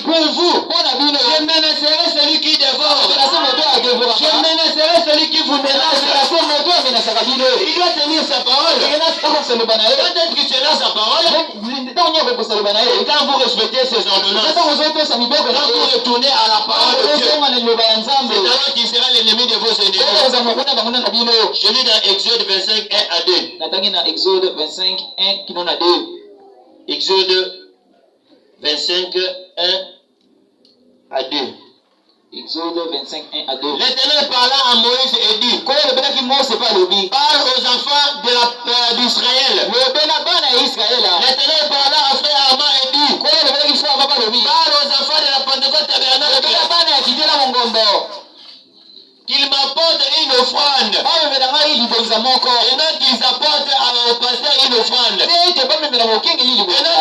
pour vous, je menacerai celui qui dévore. Je menacerai celui qui vous menace. Il doit tenir sa parole. Peut-être que c'est là sa parole. Quand vous respectez ses ordonnances, quand vous retournez à la parole de Dieu, c'est alors qu'il sera l'ennemi de vos ennemis. Je lis dans Exode 25, 1 à 2. Exode 25, 1 qui n'en a 2. Exode 25, 1 à 2. Exode 25, 1 à 2. L'Éternel parla à Moïse et dit, parle aux enfants d'Israël. L'Éternel parla à frère Arma et dit, parle aux enfants de la Pentecôte tabernacle qu'ils m'apportent une offrande. Et non qu'ils apportent au pasteur une offrande. Et non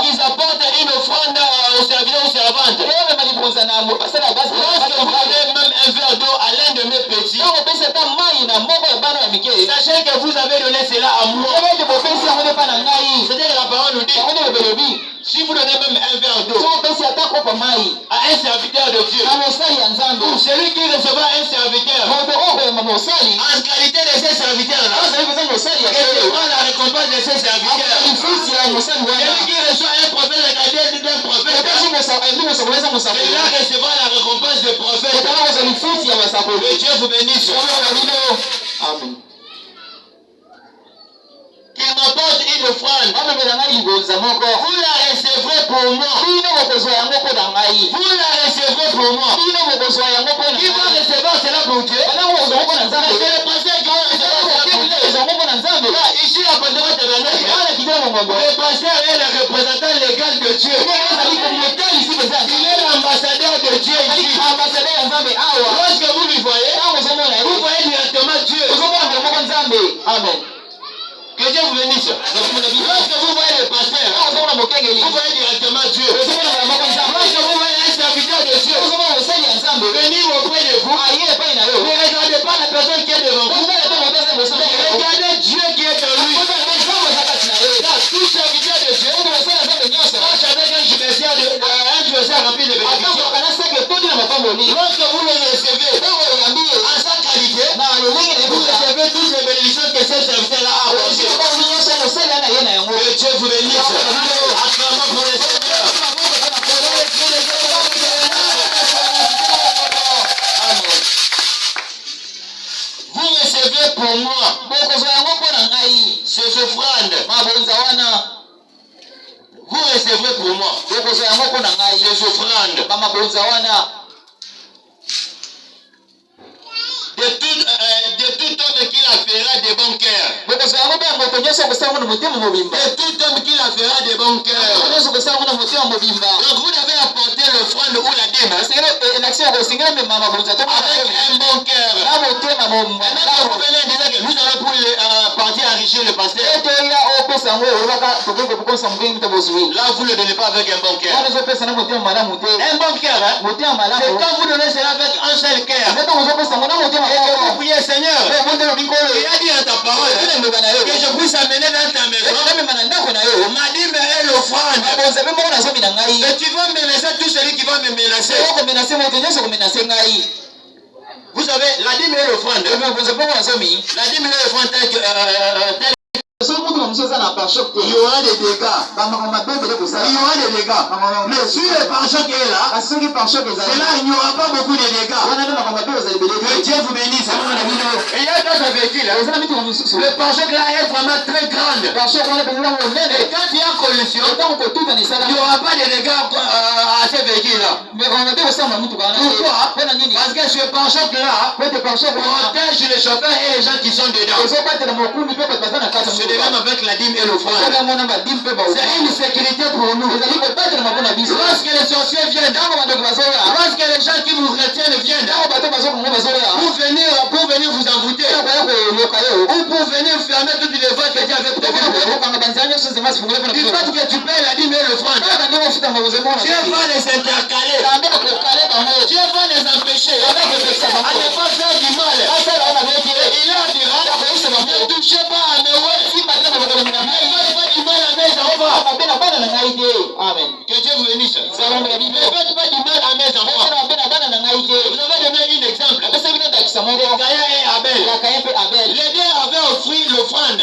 qu'ils apportent une offrande au serviteur ou servante. Lorsque vous avez même un verre d'eau à l'un de mes petits, sachez que vous avez donné cela à moi. C'est-à-dire que la parole nous dit, si vous donnez même un verre d'eau à un serviteur de Dieu, ou celui qui recevra un serviteur, en qualité de ces serviteurs-là, recevra la récompense de ces serviteurs. Celui qui reçoit un prophète en qualité d'un prophète, celui-là recevra la récompense de prophète. Que Dieu vous bénisse. Amen. Qu'il m'apporte une offrande. Vous la recevrez pour moi. Vous la recevrez pour moi. Qui va recevoir cela pour Dieu? C'est le pasteur qui va recevoir cela pour Dieu. Ici, la Pentecôte tabernacle, le pasteur est le représentant légal de Dieu. Il est l'ambassadeur de Dieu ici. Lorsque vous lui voyez, vous voyez directement Dieu. Amen. Que Dieu vous bénisse. Lorsque vous voyez le pasteur, vous voyez directement Dieu. Lorsque vous voyez un serviteur de Dieu, venir auprès de vous, ne regardez pas la personne qui est devant vous, regardez Dieu qui est en lui. Tout serviteur de Dieu marche avec un jubilé rempli de bénédictions. Lorsque vous le recevez en sa qualité, vous recevez toutes les bénédictions que ce serviteur-là a reçues. Que Dieu vous bénisse. Acclamons pour le Seigneur. Vous recevez pour moi ces offrandes. Vous recevrez pour moi ces offrandes. De tout homme qui la fera de bon cœur. De tout homme qui la fera de bon cœur. Donc vous devez apporter l'offrande ou la dîme avec un bon cœur. Maintenant vous venez dire que nous allons pour partir enrichir le pasteur. Là vous ne le donnez pas avec un bon cœur. Un bon cœur, c'est quand vous donnez cela avec un seul cœur. Et que vous priez, Seigneur, il a dit à ta parole que je puisse amener dans ta maison ma dîme et l'offrande. Et tu vas menacer tout celui qui va me menacer. Vous savez, la dîme et l'offrande. La dîme et l'offrande telle il y aura des dégâts. Mais si le pare-choc est là, c'est là il n'y aura pas beaucoup de dégâts. Que Dieu vous bénisse. Et il y a d'autres véhicules. Le pare-choc là est vraiment très grand. Et quand il y a collision, il n'y aura pas de dégâts à ces véhicules là. Pourquoi? Parce que ce pare-choc là protège les chauffeurs et les gens qui sont dedans. C'est de même avec la dîme et l'offrande. C'est une sécurité pour nous. Lorsque les sorciers viennent, lorsque les gens qui vous retiennent viennent, pour venir vous envoûter, ou pour venir fermer toutes les voies que Dieu avait prévues, du fait que tu payes la dîme et l'offrande, Dieu va les intercaler. Dieu va les empêcher à ne pas faire du mal. Il leur dira, ne touchez pas à mes ouais. Amen. Que Dieu vous bénisse. Ne faites pas offrandes.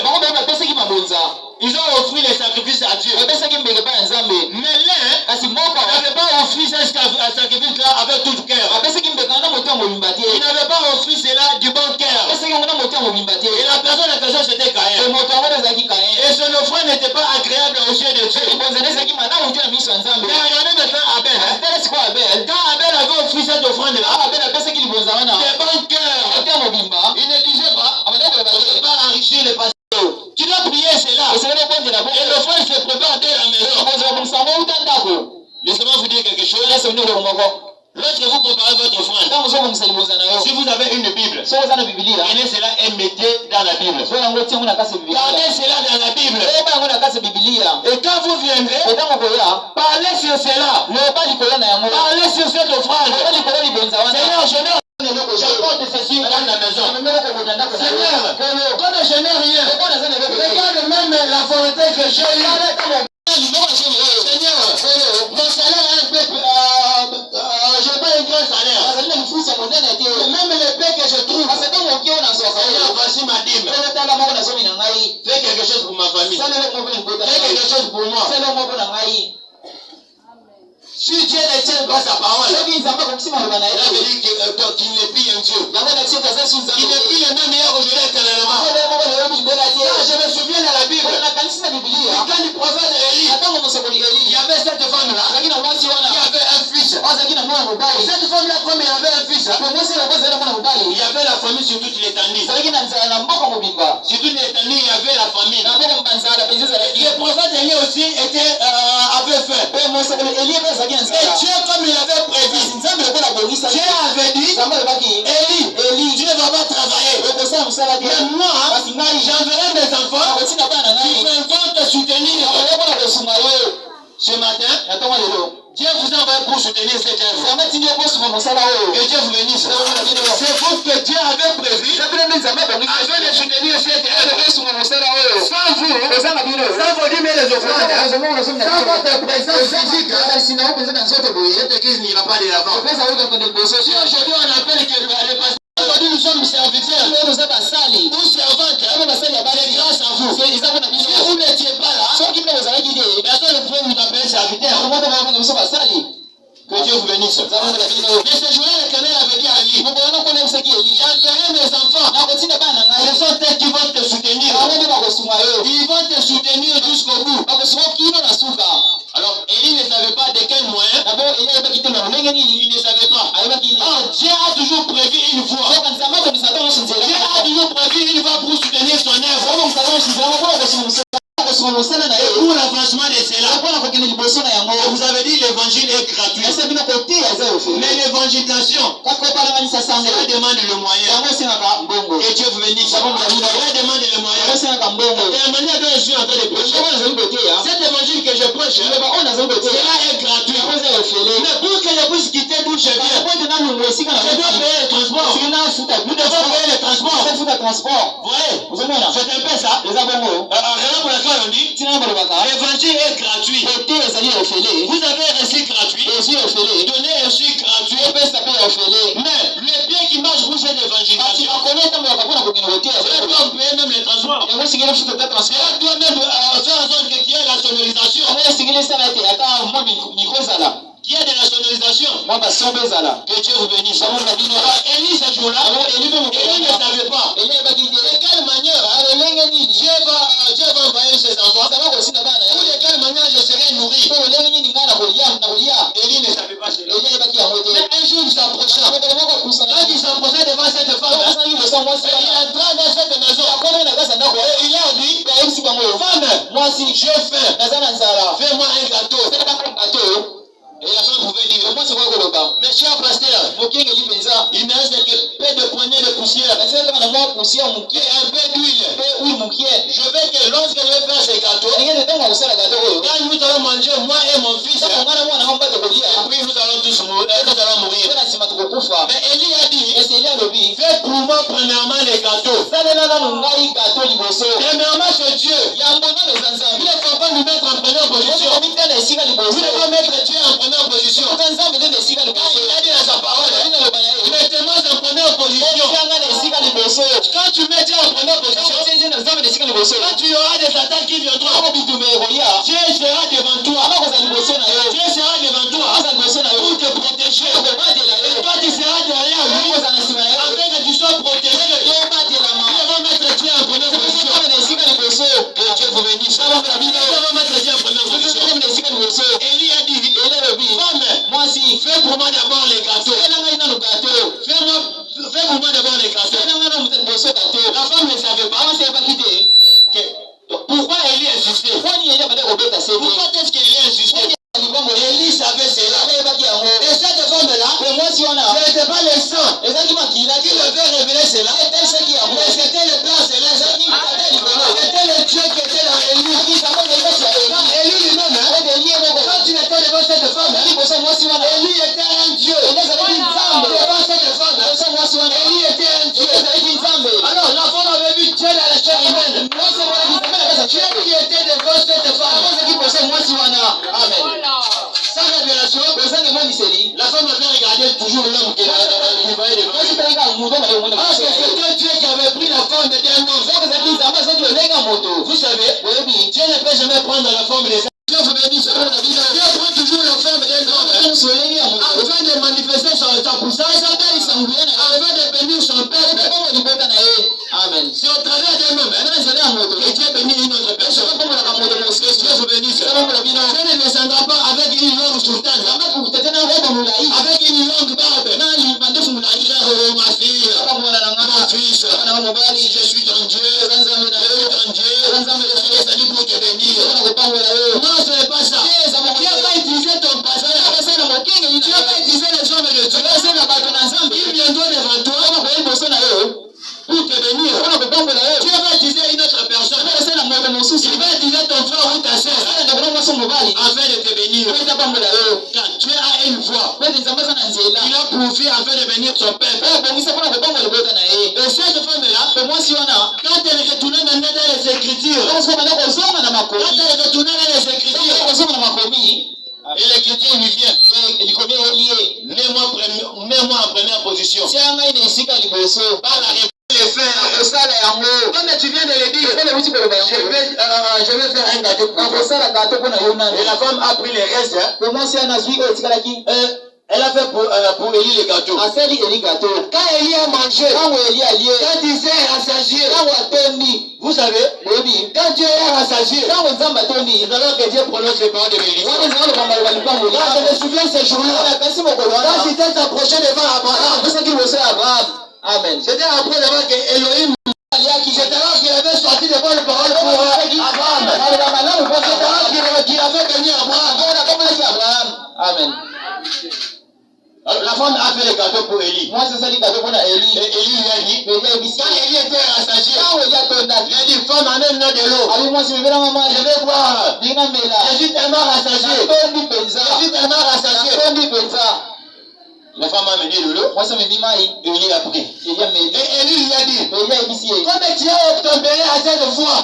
Ils ont offert les sacrifices à Dieu. Mais l'un n'avait pas offert ce sacrifice-là avec tout cœur. Il n'avait pas offert cela du bon cœur. Et la personne en question c'était Caïn. Et son offrande n'était pas agréable aux yeux de Dieu. Mais regardez maintenant Abel. Quand Abel avait offert cette offrande-là, de bon cœur, il ne disait pas, on ne peut pas enrichir les pasteurs. Tu dois prier cela. Et l'offrande se prépare dès la maison. Laissez-moi vous dire quelque chose. Lorsque vous préparez votre offrande, si vous avez une Bible, prenez cela et mettez dans la Bible. Gardez cela dans la Bible. Et quand vous viendrez, parlez sur cela. Parlez sur cette offrande. Seigneur, j'apporte ceci dans la maison. Seigneur, quand je n'ai rien, regarde même la volonté que j'ai eue. Seigneur, mon salaire est un peu... je n'ai pas un grand salaire. Même les paix que je trouve, Seigneur, voici ma dîme. Fais quelque chose pour ma famille. Fais quelque chose pour moi. Si Dieu ne tient pas sa parole, là veut dire qu'il ne prie un Dieu. Il ne prie le même hier aujourd'hui éternellement. Je me souviens de la Bible. Quand il prophète Élie, il y avait cette femme-là qui avait un fils. Cette femme-là, comme il avait un fils, il y avait la famille sur toute l'étendue. Sur toute l'étendue, il y avait la famine. Le prophète Élie aussi avait faim. Et Dieu, comme il avait prévu, Dieu avait dit, Élie, tu ne vas pas travailler. Mais moi, j'enverrai mes enfants qui vont te soutenir. Ce matin, Dieu vous envoie pour soutenir cette œuvre. Que Dieu vous bénisse. C'est vous que Dieu avait prévu afin de soutenir cette œuvre. Sans vous, sans vos dîmes et les offrandes, sans votre présence physique, cette église n'ira pas de l'avant. Si aujourd'hui on appelle que les pasteurs, aujourd'hui nous sommes serviteurs ou servantes, c'est grâce à vous. Si vous n'étiez pas là, personne ne peut vous appeler serviteur. Que Dieu vous bénisse. Mais ce jour-là, l'Éternel avait dit à lui, j'enverrai mes enfants. Ce sont eux qui vont te soutenir. Ils vont te soutenir jusqu'au bout. Alors, Élie ne savait pas de quel moyen. Il ne savait pas. Oh, Dieu a toujours prévu une voie. Dieu a toujours prévu une voie pour soutenir son œuvre. Et pour l'avancement de cela, vous avez dit l'évangile est gratuit. Mais l'évangélisation, cela demande le moyen. Que Dieu vous bénisse. Cela demande le moyen. Et la manière dont je suis en train de prêcher, cet évangile que je prêche, cela est gratuit. Mais pour que je puisse quitter d'où je viens, je dois payer le transport. Nous devons payer le transport. Vous voyez, c'est un peu ça. Raison pour laquelle on dit, l'évangile est gratuit. Vous avez reçu gratuit. Donné reçu gratuit. Mais le bien qui marche pour cette évangélisation, cela doit payer même les transports. Cela doit même faire en sorte qu'il y ait la sonorisation. Qui a de la sonorisation. Que Dieu vous bénisse. Élie, ce jour-là, Élie ne savait pas de quelle manière Dieu va envoyer ses enfants. Ou de quelle manière je serai nourri. Élie ne savait pas cela. Mais un jour il s'approcha. Quand il s'approchait devant cette femme, il entra dans cette maison. Et il a dit, femme, moi si j'ai faim, fais-moi un gâteau. Et la femme pouvait dire, mais cher pasteur, il ne reste que peu de poignées de poussière et un peu d'huile. Je veux que lorsque je vais faire ces gâteaux, quand nous allons manger, moi et mon fils, et puis nous allons tous mourir, nous allons mourir. Mais Élie a dit, fais pour moi premièrement les gâteaux. Premièrement c'est Dieu. Il ne faut pas nous mettre en première position. Vous ne pas mettre Dieu en première position. Quand il a dit dans sa parole, mettez-moi en première position. Quand tu mets Dieu en première position, Quand tu auras des attaques qui viendront, Dieu sera devant toi. Dieu sera devant toi pour te protéger. Et toi, tu seras derrière lui afin que tu sois protégé. Nous devons mettre Dieu en première position. Que Dieu vous bénisse. Nous devons mettre Dieu en première position. Élie a dit, femme, fais pour moi d'abord les gâteaux. Fais pour moi d'abord les gâteaux. La femme ne savait pas. Pourquoi Élie insistait? Pourquoi est-ce qu'Élie insistait? Élie savait cela. Et cette femme-là, ce n'était pas le sang qui devait révéler cela. Mais c'était le plan céleste. C'était le Dieu qui était dans Élie. Quand Élie lui-même, quand il était devant cette femme, Élie était un Dieu. Devant cette femme, Élie était un Dieu. Alors la femme avait vu Dieu dans la chair humaine. Dieu qui était devant cette femme. Amen. Sans révélation, la femme avait regardé toujours l'homme qui voyait devant elle. Parce que c'était Dieu qui avait pris la forme d'un homme. Vous savez, Dieu ne peut jamais prendre la forme des hommes. Dieu vous bénisse. Dieu prend toujours la forme d'un homme afin de manifester sa puissance, afin de bénir son peuple. Amen. C'est au travers d'un homme que Dieu bénit une autre personne. Que Dieu vous bénisse. Dieu ne descendra pas avec une longue soutane, avec une longue barbe. Ma fille, mon fils, je suis ton Dieu, je suis salut pour te bénir. Non, ce n'est pas ça. Dieu va utiliser ton passage. Dieu va utiliser les hommes de Dieu qui viendront devant toi pour te bénir. Dieu va utiliser une autre personne. Il va utiliser ton frère ou ta soeur afin de te bénir. Quand Dieu a une voix, il a pourvu afin de bénir son peuple. Et cette femme-là, quand elle retournait maintenant dans les Écritures, et l'Écriture lui vient, mets-moi en première position. Par la réponse. Comme tu viens de le dire, je vais faire un gâteau. Et la femme a pris les restes. Elle a fait pour Élie le gâteau. Quand Élie a mangé, quand il s'est rassasié, vous savez, quand Dieu est rassasié, c'est alors que Dieu prononce les paroles de Élie. Je me souviens ce jour-là, quand il s'est approché devant Abraham, Amen. C'était après d'avoir que Elohim, c'est alors qu'il avait sorti de bonnes paroles pour Abraham. C'est alors qu'il avait béni Abraham. Amen. Alors, la femme a fait le gâteau pour Élie. Et Élie lui a dit, quand Élie était rassasié, il a dit, femme, amène-moi de l'eau. Je vais boire. Je suis tellement rassasié. La femme a amené de l'eau. Élie a pris. Et Élie lui a dit, comme tu as obtempéré à cette voix,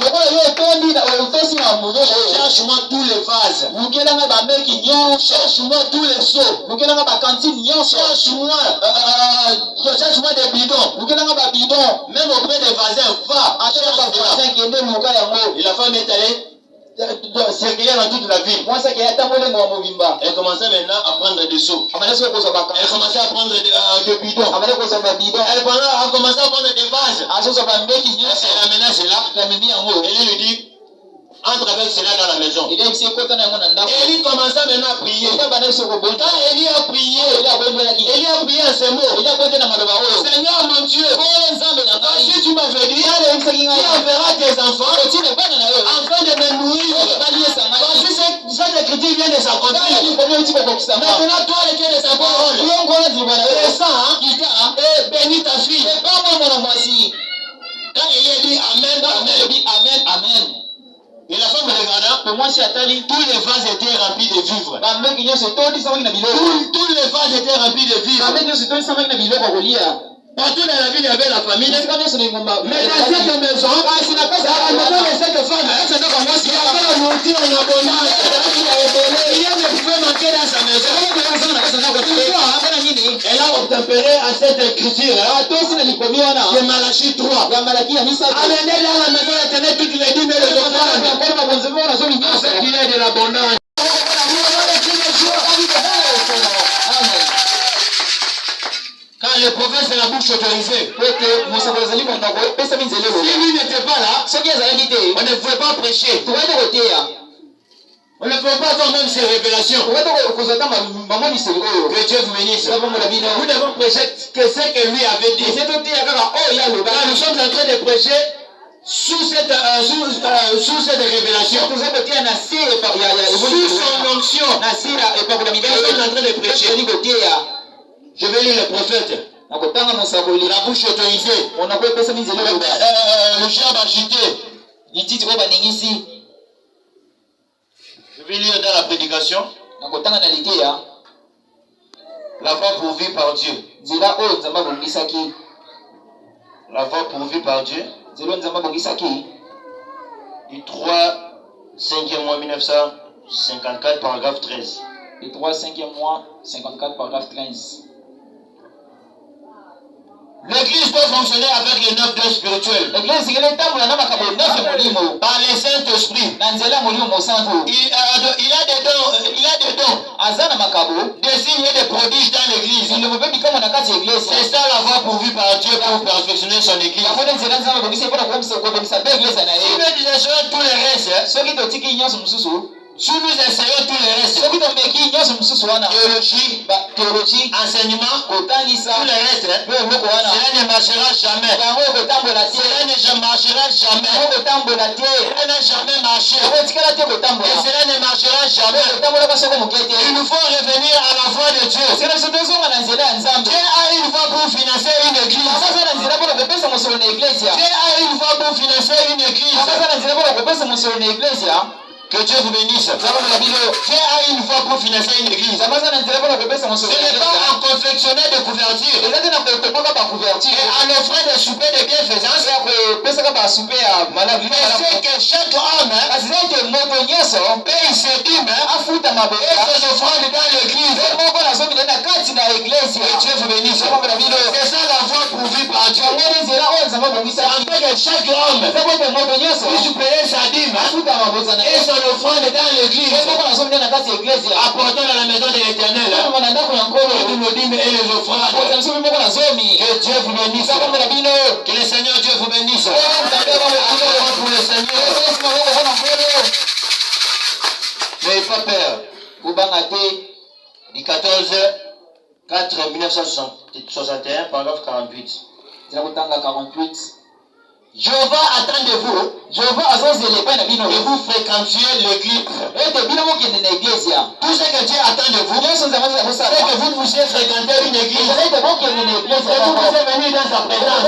cherche-moi tous les vases. Cherche-moi tous les seaux. Cherche-moi des bidons. Même auprès des voisins, va. Et la femme est allée circuler dans toute la ville. Elle commençait maintenant à prendre des seaux. Elle commençait à prendre des bidons. Elle a commencé à prendre des vases. Elle amena cela. Elle lui dit, entre avec cela dans la maison. Élie commença maintenant à prier. Quand Élie a prié, Élie a prié en ces mots. Seigneur mon Dieu, si tu m'avais dit, tu enverras tes enfants afin de me nourrir. Voici cette écriture vient de s'accomplir. Maintenant, toi, le Dieu de sa parole, descends et bénis ta fille. Quand Élie a dit Amen, Amen. Et la femme regarda, tous les vases étaient remplis de vivres. Tous les vases étaient remplis de vivres. Partout dans la ville, il y avait la famille. Mais dans cette maison, dans la maison de cette femme, il y avait la nourriture en abondance. Rien ne pouvait manquer dans sa maison. Elle a obtempérer à cette écriture. C'est Malachie 3. Amenez dans la maison éternelle toutes les dîmes et les offrandes. Afin qu'il y ait de l'abondance. Quand le prophète c'est la bouche autorisée. Si lui n'était pas là, on ne pouvait pas prêcher. On ne peut pas avoir même ces révélations. Que Dieu vous bénisse. Nous devons prêcher que ce que lui avait dit. Là, nous sommes en train de prêcher sous cette révélation. Sous son onction. Nous sommes en train de prêcher. Je vais lire le prophète. La bouche autorisée. Le chien agité. Je vais lire dans la prédication. La voie pourvue par Dieu. La voie pourvue par Dieu. Du 3 5e mois 1954, paragraphe 13. Du 3 5e mois 54, paragraphe 13. L'église doit fonctionner avec les 9 dons spirituels. Par les Saint-Esprit. Il a des dons. Des signes et des prodiges dans l'église. C'est ça la voie pourvue par Dieu pour perfectionner son église. Si nous essayons tous les restes, théologie, enseignement, tout le reste, cela ne marchera jamais. Cela ne marchera jamais. Cela n'a jamais marché. Et cela ne marchera jamais. Il nous faut revenir à la voie de Dieu. Dieu a une voie pour financer une église. Dieu a une voie pour financer une église. Que Dieu vous bénisse. Dieu a une voie pour financer une église. Ce n'est pas en confectionner de couverture. Et en offrant des soupers de bienfaisance. Mais c'est que chaque homme paye ses dîmes et ses offrandes dans l'église. Que Dieu vous bénisse. C'est ça la voie pourvue par Dieu. Afin que chaque homme puisse payer sa dîme et son offrande dans l'église, apportant dans la maison de l'Éternel toutes nos dîmes et les offrandes. Que Dieu vous bénisse. Que le Seigneur Dieu vous bénisse. Pour le Seigneur. N'ayez pas peur. Du 14 4 1961, paragraphe 48. Jéhovah attend de vous que vous fréquentiez l'église. Tout ce que Dieu attend de vous, c'est que vous puissiez fréquenter une église. Et vous puissiez venir dans sa présence.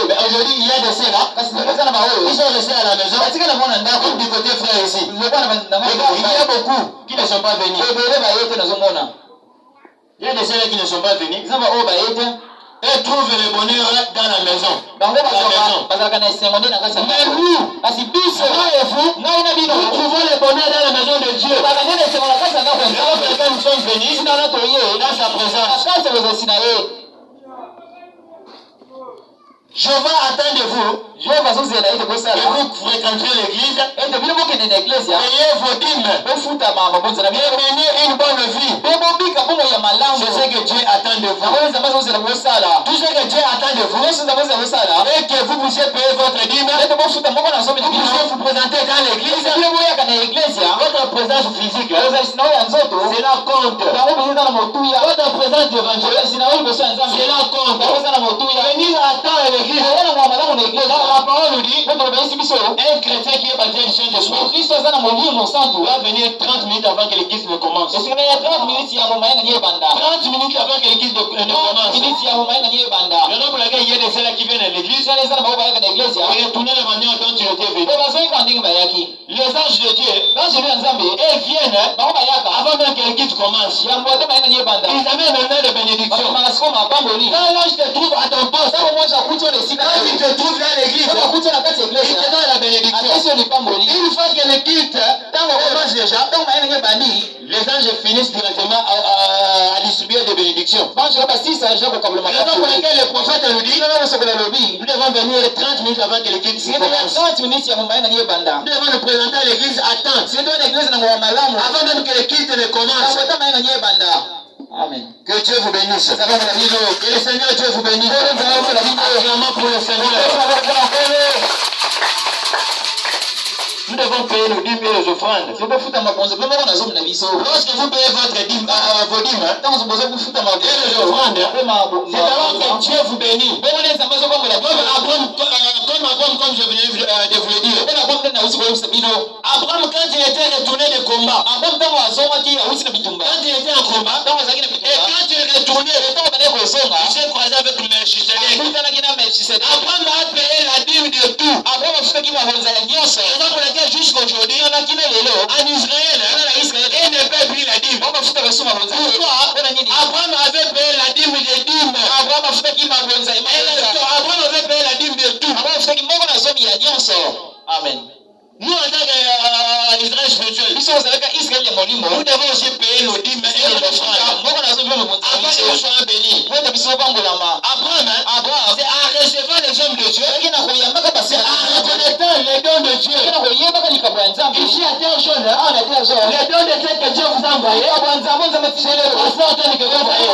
Mais aujourd'hui, il y a des sœurs là. Ils sont restés à la maison. Du côté frère ici. Il y a beaucoup qui ne sont pas venus. Il y a des sœurs qui ne sont pas venus. Et trouve le bonheur dans la maison. Mais nous trouvons le bonheur dans la maison de Dieu. Nous sommes venus dans sa présence. Jéhovah attend de vous que vous fréquenterez l'église, ayez vos dîmes et menez une bonne vie. C'est ce que Dieu attend de vous. Tout ce que Dieu attend de vous, et que vous puissiez payer votre dîme, vous puissiez vous présenter dans l'église. Votre présence physique, cela compte. Votre présence d'évangéliste, cela compte. Venir à temps à l'église. La parole nous dit, un chrétien qui est baptisé du Saint-Esprit doit venir 30 minutes avant que l'église ne commence. 30 minutes avant que l'église ne commence. Raison pour laquelle il y a des celles qui viennent à l'église et retourner la manière dont tu étais venu. Les anges de Dieu, ils viennent avant même que l'église commence. Ils amènent maintenant de bénédiction. Quand l'ange te trouve à ton poste, quand il te trouve dans l'église, il te donne la bénédiction. Une fois que le culte commence déjà, les anges finissent directement à distribuer des bénédictions. bénédiction. Banjo kaba sisa japo kabla La raison pour laquelle le prophète nous dit, nous devons venir 30 minutes avant que l'église commence. 30 minutes ya mumba na banda. Nous devons nous présenter à l'église à temps. Sio ndio l'église na ngoma malamu. Avant même que l'église ne commence. Amen. Que Dieu vous bénisse. Que le Seigneur Dieu vous bénisse. Acclamons pour le Seigneur. Nous devons payer nos dîmes et les offrandes. Lorsque vous payez votre dîme, vos dîmes, et les offrandes, c'est alors que Dieu vous bénit. Comme je venais de vous le dire. Abraham, quand il était retourné de combat, quand il était en combat, et quand il est retourné, il s'est croisé avec Melchisedec. Abraham a payé la dîme de tout. Raison pour laquelle jusqu'aujourd'hui, en Israël, il ne paie plus la dîme. Pourquoi? Abraham avait payé la dîme de dîmes. Abraham avait payé la dîme de tout. Amen. Nous, en tant qu'Israël spirituel, nous devons aussi payer nos dîmes et nos offrandes. Avant que nous soyons bénis. Abraham, c'est en recevant les hommes de Dieu, c'est en reconnaissant les dons de Dieu. Ici à Terre Jaune, les dons de Dieu que Dieu vous a envoyés, c'est le passeur que vous voyez.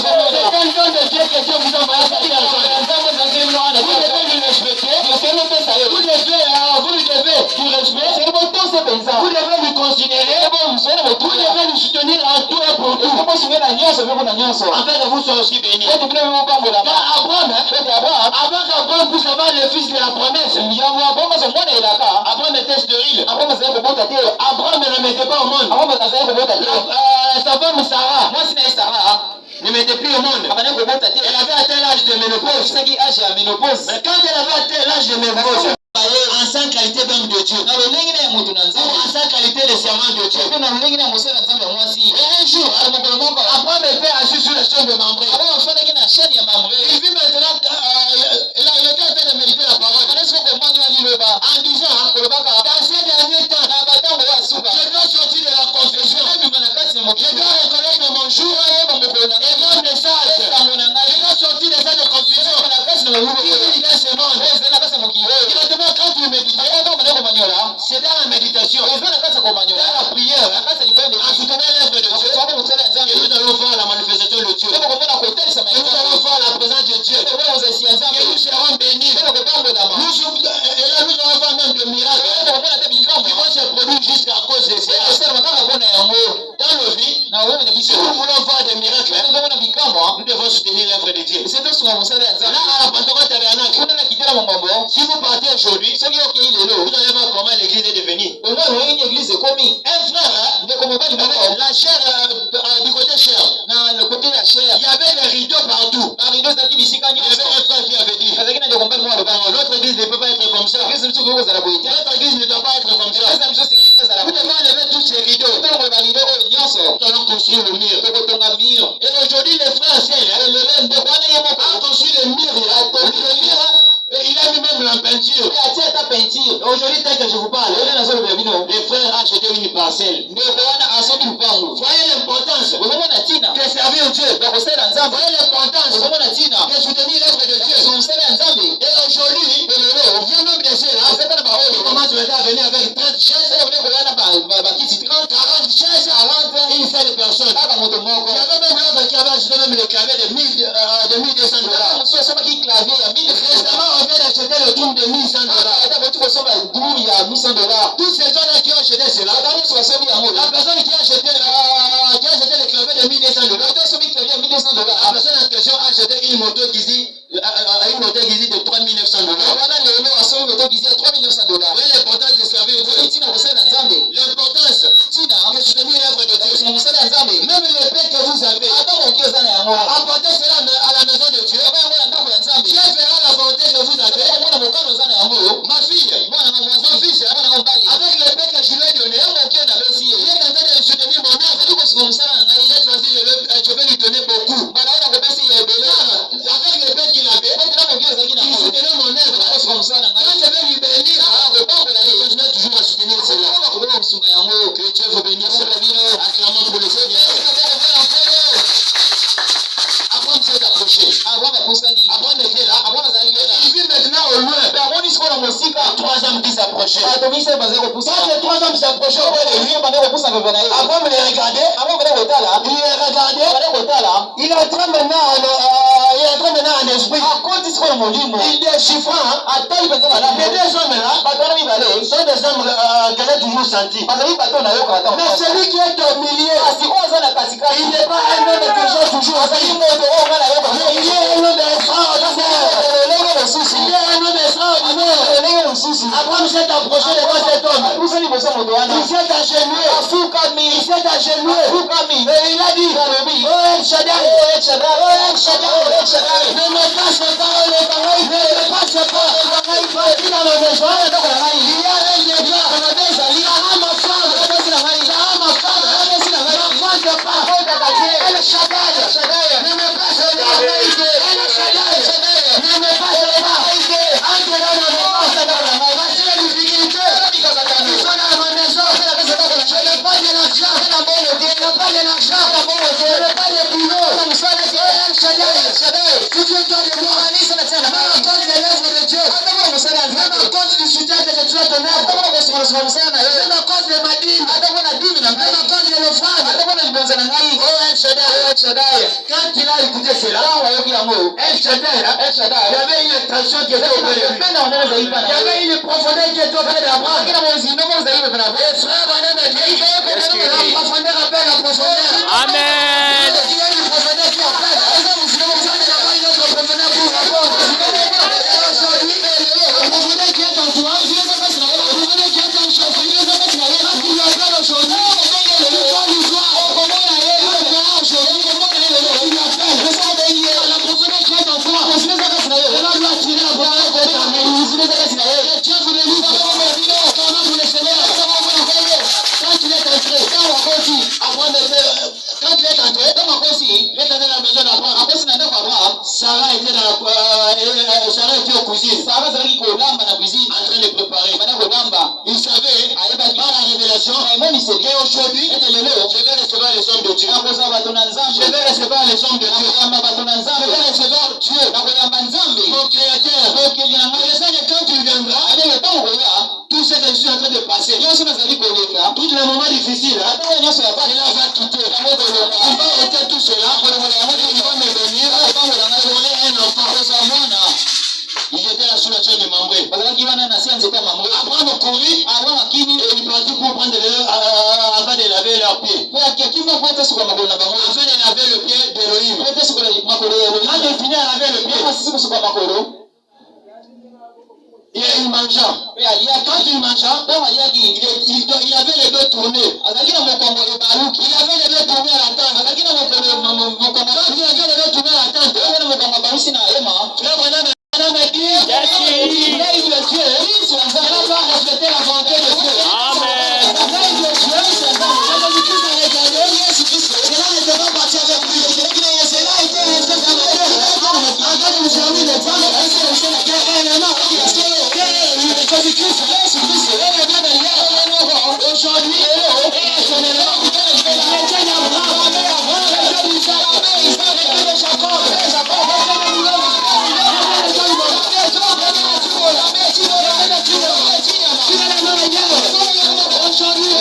C'est un don de Dieu que Dieu vous a envoyé à Terre Jaune. Vous devez le respecter. Vous devez du respect. Vous devez lui considérer. Vous devez lui soutenir en tout et pour tout. Afin que vous soyez aussi bénis. Car Abraham, avant qu'Abraham puisse avoir le fils de la promesse, Abraham était stérile. Abraham ne le mettait pas au monde. Sa femme Sarah ne mettait plus au monde. Elle avait atteint l'âge de ménopause. Mais quand elle avait atteint l'âge de ménopause, en sa qualité d'homme de Dieu, en sa qualité de servant de Dieu, et un jour, Abraham était assis sur la chaîne de Mamré. Il vit maintenant, il était en train de méditer la parole en disant, dans ces derniers temps, je dois sortir de la confusion, je dois reconnaître mon jour et mon message, je dois sortir de cette confusion qui vit dans ce monde. Quand tu médites, c'est dans la méditation, dans la prière, en soutenant l'œuvre de Dieu, que nous allons voir la manifestation de Dieu, que nous allons voir la présence de Dieu, que nous serons bénis, et là nous allons voir même des miracles qui vont se produire jusqu'à cause de cela. Dans nos vies, si nous voulons voir des miracles, nous devons soutenir l'œuvre de Dieu. Là, à la Pentecôte tabernacle, si vous partez aujourd'hui, vous allez voir comment l'église est devenue. Un frère, la chair, du côté chair, il y avait des rideaux partout. Il y avait un frère qui avait dit, notre église ne peut pas être comme ça. Notre église ne doit pas être comme ça. Vous devez enlever tous ces rideaux. Nous allons construire le mur. Et aujourd'hui, les frères ont construit le mur. Il a mis même la peinture. Aujourd'hui, tel que je vous parle, les frères ont acheté une parcelle. Voyez l'importance de servir Dieu. Voyez l'importance de soutenir l'œuvre de Dieu. Et aujourd'hui, il y a même des chaises. Comment tu vas venir avec 30 chaises, 30, 40 chaises, une seule personne. Il y avait même l'autre qui avait acheté même le clavier de 1200 $. Récemment, on vient d'acheter le tour de 1100 $. Tous ces gens-là qui ont acheté cela, la personne qui a acheté le clavier de 1200 $, la personne en question a acheté une moto Gizi de 3900 $. Voyez l'importance de servir Dieu. L'importance de soutenir l'œuvre de Dieu. Même le pain que vous avez, apportez cela à la maison de Dieu. Dieu verra la volonté que vous avez. Ma fille, mon fils, avec le pain que je lui ai donné, il est en train de soutenir mon œuvre. Cette fois-ci, je vais lui donner beaucoup. Avec le pain qu'il avait, il soutenait mon œuvre. Quand je vais lui bénir, je continuerai toujours à soutenir cela. Que Dieu vous bénisse. Acclamons pour le Seigneur. 3 ans qui s'approchaient. bato mise baza kopusa Quand les 3 ans s'approchaient auprès de lui, bande kopusa pepe na ye avant de les regarder, abo bale kotala il les regardait, bale kotala il est en train maintenant en esprit. akoti sikoyo molimo Il déchiffrant, atali mpenza les malamu 2 hommes là, bato wana mibale sont des hommes qu'elle a toujours senti. bazali bato nayoka ata Mais celui qui est au milieu, kasi oyo aza na katikati il n'est pas un homme que j'ai toujours azali vu. moto oyo nga nayoka Mais il est un homme extraordinaire. lolenge mosusu Il est un homme extraordinaire. lolenge mosusu Abraham s'est approché devant cet homme. pusa liboso moto wana Il s'est agenouillé. afukami Il s'est agenouillé. afukami Et il a dit, alobi oh El Shaddai, oh El Shaddai oh El Shaddai, oh El Shaddai ne me cache pas le travail, ne me cache pas le travail. Parti dans le besoin, il y a un dégât. Il y a ma femme, il y a ma femme, n'enfante pas. El Shaddai, ne me cache pas le travail. El Shaddai, ne me cache pas. Entre dans le besoin, voici les difficultés. Ils sont dans ma maison. Je n'ai pas de l'argent. Je n'ai pas de l'argent. Je n'ai pas de boulot. El Shaddai, si tu es toi de moi, même à cause des lèvres de Dieu, même à cause du soutien que je dois donner, même à cause de ma dîme, même à cause de l'offrande. Oh El Shaddai, quand il a écouté cela, El Shaddai, il y avait une tension qui était auprès de lui. Il y avait une profondeur qui était auprès d'Abraham. Et frère Branham a dit, la profondeur appelle la profondeur. Amen. Il y a une profondeur qui appelle. Vous allez avoir une autre profondeur pour répondre. Et aujourd'hui, la profondeur qui est en toi, la profondeur qui est en toi, quand tu l'appelles aujourd'hui, tu vas lui voir. Tu verras aujourd'hui, tu l'appelles. La profondeur qui est en toi, elle va lui attirer la profondeur qui est en toi. Et Dieu vous le dit, comment vous le savez, quand tu es entré, quand tu es entré, il est entré dans la maison d'Abraham. Sarah était aux cuisines, en train de préparer. Il savait, par la révélation, qu'aujourd'hui, je vais recevoir les hommes de Dieu. Je vais recevoir les hommes de Dieu. Je vais recevoir Dieu, mon créateur. Et ça, quand tu viendras, tout ce que je suis en train de passer, tous les moments difficiles, il va quitter. Il va ôter tout cela. Il va me venir donner un enfant. Il était là sous la chaîne de Mambré. Abraham courut et il partit pour prendre avant de laver leurs pieds. Afin de laver le pied d'Élohim. Quand il finit à laver le pied, et il mangea. Quand il mangea, il avait les deux tournés. Il avait les deux tournés à la tente. Quand il avait les deux tournés à la tente, frère Branham a dit, l'œil de Dieu, elle va refléter la volonté de Dieu. Amen. L'œil de Dieu, c'est ça. Jésus-Christ a regardé, cela n'était pas parti avec lui. Cela était resté dans la terre. En train de nous servir les femmes, elle s'est restée la terre. Jésus-Christ est le bien de l'hier. Aujourd'hui, son élément. Le Dieu d'Abraham, le Dieu d'Isaac, le Dieu de Jacob, aujourd'hui,